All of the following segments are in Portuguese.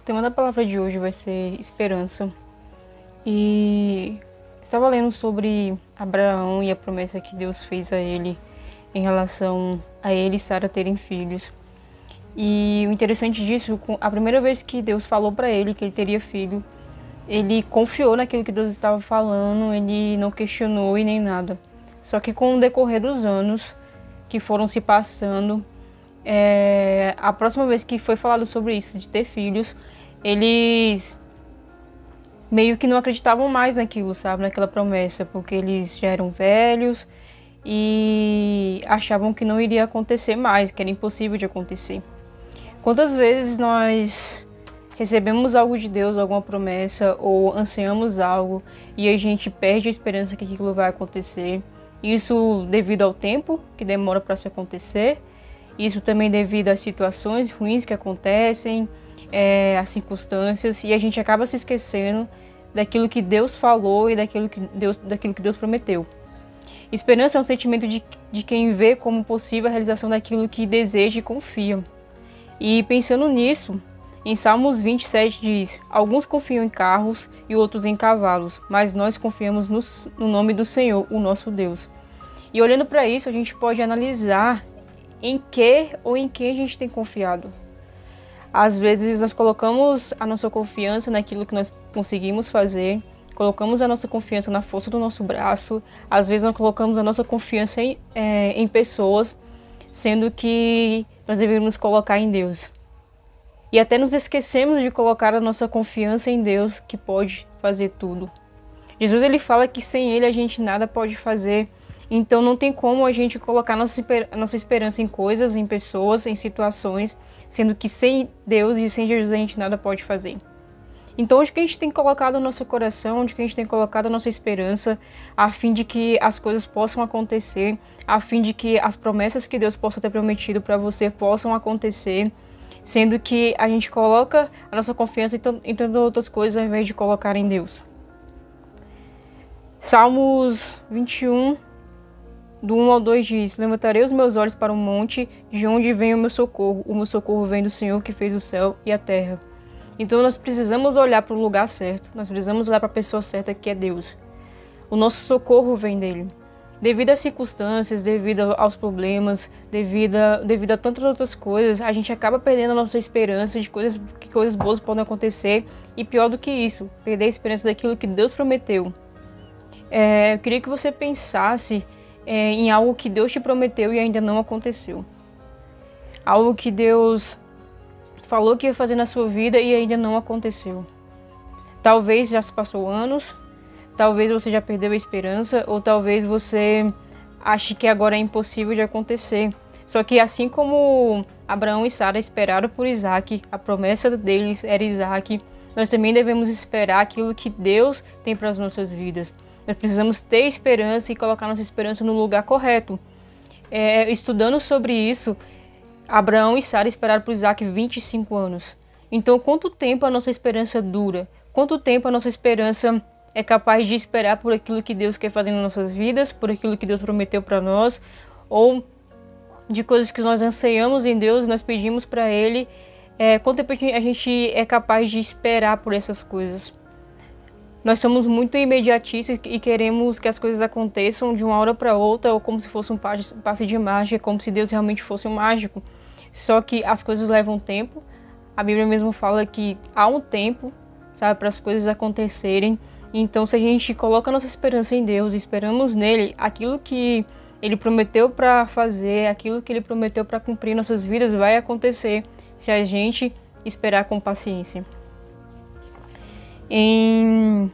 tema da palavra de hoje vai ser esperança. E estava lendo sobre Abraão e a promessa que Deus fez a ele em relação a ele e Sara terem filhos. E o interessante disso, a primeira vez que Deus falou para ele que ele teria filho, ele confiou naquilo que Deus estava falando, ele não questionou e nem nada. Só que com o decorrer dos anos que foram se passando, a próxima vez que foi falado sobre isso, de ter filhos, eles meio que não acreditavam mais naquilo, sabe? Naquela promessa, porque eles já eram velhos e achavam que não iria acontecer mais, que era impossível de acontecer. Quantas vezes nós recebemos algo de Deus, alguma promessa, ou ansiamos algo e a gente perde a esperança que aquilo vai acontecer? Isso devido ao tempo que demora para se acontecer, isso também devido às situações ruins que acontecem, às circunstâncias, e a gente acaba se esquecendo daquilo que Deus falou e daquilo que Deus prometeu. Esperança é um sentimento de quem vê como possível a realização daquilo que deseja e confia. E pensando nisso, em Salmos 27 diz: alguns confiam em carros e outros em cavalos, mas nós confiamos no nome do Senhor, o nosso Deus. E olhando para isso, a gente pode analisar em que ou em quem a gente tem confiado. Às vezes nós colocamos a nossa confiança naquilo que nós conseguimos fazer, colocamos a nossa confiança na força do nosso braço, às vezes nós colocamos a nossa confiança em pessoas, sendo que nós deveríamos colocar em Deus. E até nos esquecemos de colocar a nossa confiança em Deus, que pode fazer tudo. Jesus ele fala que sem Ele a gente nada pode fazer, então não tem como a gente colocar a nossa esperança em coisas, em pessoas, em situações, sendo que sem Deus e sem Jesus a gente nada pode fazer. Então onde que a gente tem colocado o nosso coração, onde que a gente tem colocado a nossa esperança, a fim de que as coisas possam acontecer, a fim de que as promessas que Deus possa ter prometido para você possam acontecer, sendo que a gente coloca a nossa confiança em tantas outras coisas ao invés de colocar em Deus. Salmos 21, do 1 ao 2 diz: levantarei os meus olhos para o monte, de onde vem o meu socorro vem do Senhor que fez o céu e a terra. Então nós precisamos olhar para o lugar certo, nós precisamos olhar para a pessoa certa, que é Deus. O nosso socorro vem dele. Devido às circunstâncias, devido aos problemas, devido a tantas outras coisas, a gente acaba perdendo a nossa esperança de que coisas boas podem acontecer, e pior do que isso, perder a esperança daquilo que Deus prometeu. Eu queria que você pensasse em algo que Deus te prometeu e ainda não aconteceu. Algo que Deus falou que ia fazer na sua vida e ainda não aconteceu. Talvez já se passou anos, talvez você já perdeu a esperança, ou talvez você ache que agora é impossível de acontecer. Só que assim como Abraão e Sara esperaram por Isaac, a promessa deles era Isaac, nós também devemos esperar aquilo que Deus tem para as nossas vidas. Nós precisamos ter esperança e colocar nossa esperança no lugar correto. Estudando sobre isso, Abraão e Sara esperaram por Isaac 25 anos. Então, quanto tempo a nossa esperança dura? Quanto tempo a nossa esperança é capaz de esperar por aquilo que Deus quer fazer nas nossas vidas, por aquilo que Deus prometeu para nós, ou de coisas que nós anseiamos em Deus, nós pedimos para Ele? Quanto tempo a gente é capaz de esperar por essas coisas? Nós somos muito imediatistas e queremos que as coisas aconteçam de uma hora para outra, ou como se fosse um passe de mágica, como se Deus realmente fosse um mágico. Só que as coisas levam tempo. A Bíblia mesmo fala que há um tempo, sabe, para as coisas acontecerem. Então, se a gente coloca nossa esperança em Deus, esperamos nele, aquilo que Ele prometeu para fazer, aquilo que Ele prometeu para cumprir em nossas vidas vai acontecer, se a gente esperar com paciência. Em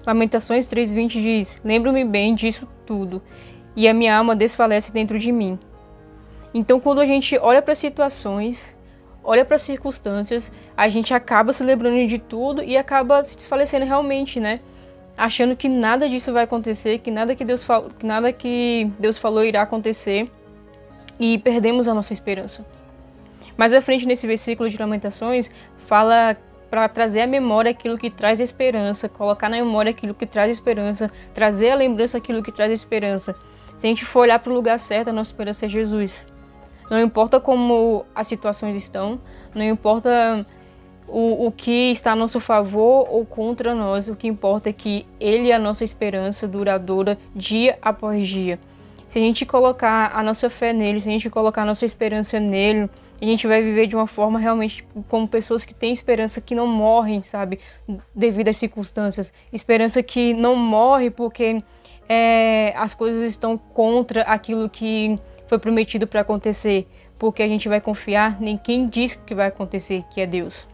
Lamentações 3:20 diz: lembro-me bem disso tudo, e a minha alma desfalece dentro de mim. Então, quando a gente olha para as situações, olha para as circunstâncias, a gente acaba se lembrando de tudo e acaba se desfalecendo realmente, né? Achando que nada disso vai acontecer, que nada que Deus falou irá acontecer, e perdemos a nossa esperança. Mais à frente, nesse versículo de Lamentações, fala para trazer à memória aquilo que traz esperança, colocar na memória aquilo que traz esperança, trazer à lembrança aquilo que traz esperança. Se a gente for olhar para o lugar certo, a nossa esperança é Jesus. Não importa como as situações estão, não importa o que está a nosso favor ou contra nós. O que importa é que Ele é a nossa esperança duradoura dia após dia. Se a gente colocar a nossa fé nele, se a gente colocar a nossa esperança nele, a gente vai viver de uma forma realmente como pessoas que têm esperança, que não morrem, sabe, devido às circunstâncias. Esperança que não morre porque as coisas estão contra aquilo que foi prometido para acontecer, porque a gente vai confiar em quem diz que vai acontecer, que é Deus.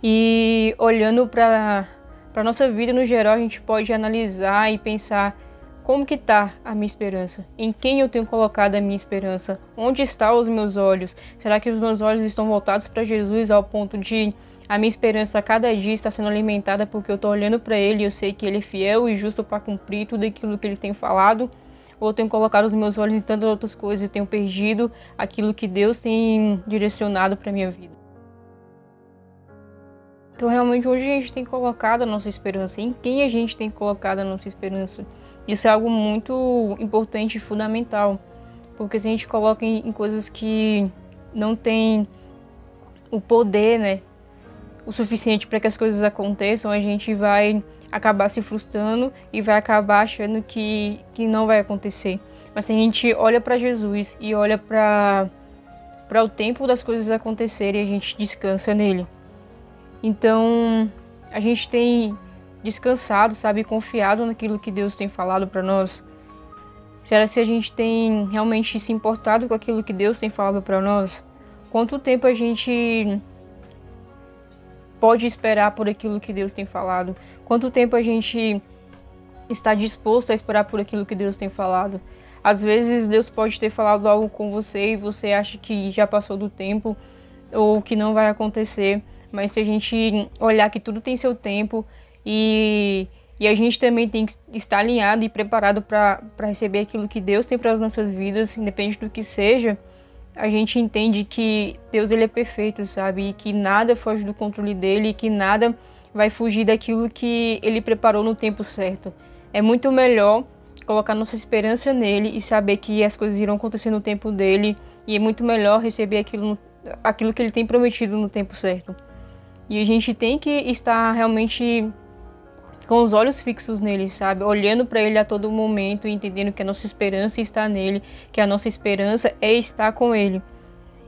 E olhando para a nossa vida no geral, a gente pode analisar e pensar como que está a minha esperança, em quem eu tenho colocado a minha esperança, onde estão os meus olhos, será que os meus olhos estão voltados para Jesus ao ponto de a minha esperança a cada dia está sendo alimentada porque eu estou olhando para Ele e eu sei que Ele é fiel e justo para cumprir tudo aquilo que Ele tem falado? Ou eu tenho colocado os meus olhos em tantas outras coisas e tenho perdido aquilo que Deus tem direcionado para a minha vida? Então, realmente, onde a gente tem colocado a nossa esperança? Em quem a gente tem colocado a nossa esperança? Isso é algo muito importante e fundamental. Porque se a gente coloca em coisas que não tem o poder, né, o suficiente para que as coisas aconteçam, a gente vai acabar se frustrando e vai acabar achando que não vai acontecer. Mas se a gente olha para Jesus e olha para o tempo das coisas acontecerem, a gente descansa nele. Então, a gente tem descansado, sabe, confiado naquilo que Deus tem falado para nós. Será se a gente tem realmente se importado com aquilo que Deus tem falado para nós? Quanto tempo a gente pode esperar por aquilo que Deus tem falado? Quanto tempo a gente está disposto a esperar por aquilo que Deus tem falado? Às vezes Deus pode ter falado algo com você e você acha que já passou do tempo ou que não vai acontecer. Mas se a gente olhar que tudo tem seu tempo e a gente também tem que estar alinhado e preparado para receber aquilo que Deus tem para as nossas vidas, independente do que seja, a gente entende que Deus ele é perfeito, sabe? E que nada foge do controle dele e que nada vai fugir daquilo que ele preparou no tempo certo. É muito melhor colocar nossa esperança nele e saber que as coisas irão acontecer no tempo dele, e é muito melhor receber aquilo que ele tem prometido no tempo certo. E a gente tem que estar realmente com os olhos fixos nele, sabe? Olhando para ele a todo momento e entendendo que a nossa esperança está nele, que a nossa esperança é estar com ele.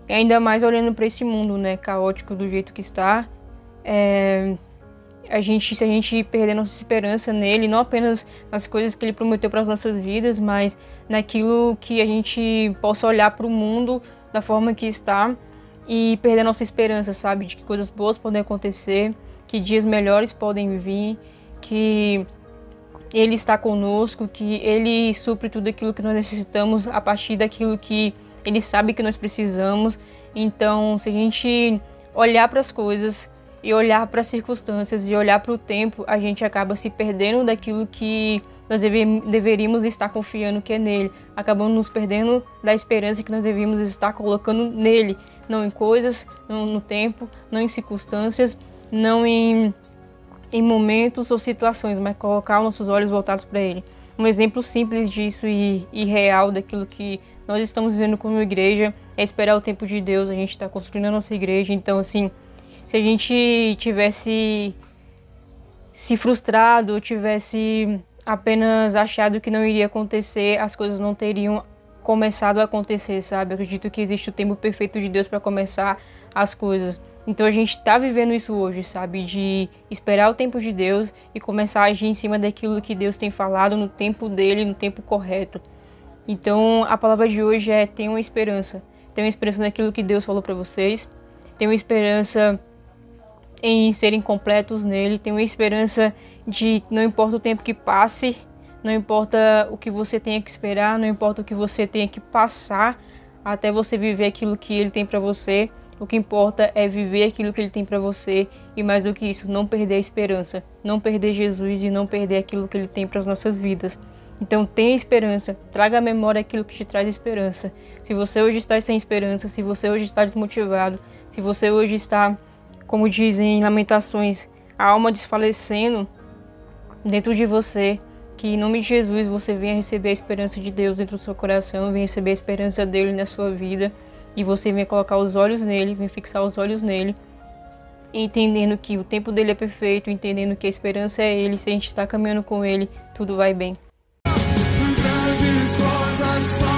E ainda mais olhando para esse mundo, né, caótico do jeito que está, se a gente perder nossa esperança nele, não apenas nas coisas que ele prometeu para as nossas vidas, mas naquilo que a gente possa olhar para o mundo da forma que está e perder nossa esperança, sabe? De que coisas boas podem acontecer, que dias melhores podem vir, que Ele está conosco, que Ele supre tudo aquilo que nós necessitamos a partir daquilo que Ele sabe que nós precisamos. Então, se a gente olhar para as coisas e olhar para as circunstâncias e olhar para o tempo, a gente acaba se perdendo daquilo que nós deveríamos estar confiando que é nele. Acabamos nos perdendo da esperança que nós deveríamos estar colocando nele. Não em coisas, não no tempo, não em circunstâncias, não em momentos ou situações, mas colocar os nossos olhos voltados para Ele. Um exemplo simples disso e real daquilo que nós estamos vivendo como igreja é esperar o tempo de Deus. A gente está construindo a nossa igreja, então assim, se a gente tivesse se frustrado, tivesse apenas achado que não iria acontecer, as coisas não teriam começado a acontecer, sabe? Eu acredito que existe o tempo perfeito de Deus para começar as coisas. Então a gente está vivendo isso hoje, sabe? De esperar o tempo de Deus e começar a agir em cima daquilo que Deus tem falado no tempo dele, no tempo correto. Então a palavra de hoje é: tenham esperança. Tenham esperança naquilo que Deus falou para vocês. Tenham esperança em serem completos nele. Tenham esperança de não importa o tempo que passe, não importa o que você tenha que esperar, não importa o que você tenha que passar até você viver aquilo que ele tem para você. O que importa é viver aquilo que ele tem para você e, mais do que isso, não perder a esperança, não perder Jesus e não perder aquilo que ele tem para as nossas vidas. Então tenha esperança, traga à memória aquilo que te traz esperança. Se você hoje está sem esperança, se você hoje está desmotivado, se você hoje está, como dizem em Lamentações, a alma desfalecendo dentro de você, que em nome de Jesus você venha receber a esperança de Deus dentro do seu coração, venha receber a esperança dele na sua vida, e você venha colocar os olhos nele, venha fixar os olhos nele, entendendo que o tempo dele é perfeito, entendendo que a esperança é ele, se a gente está caminhando com ele, tudo vai bem. Grandes coisas só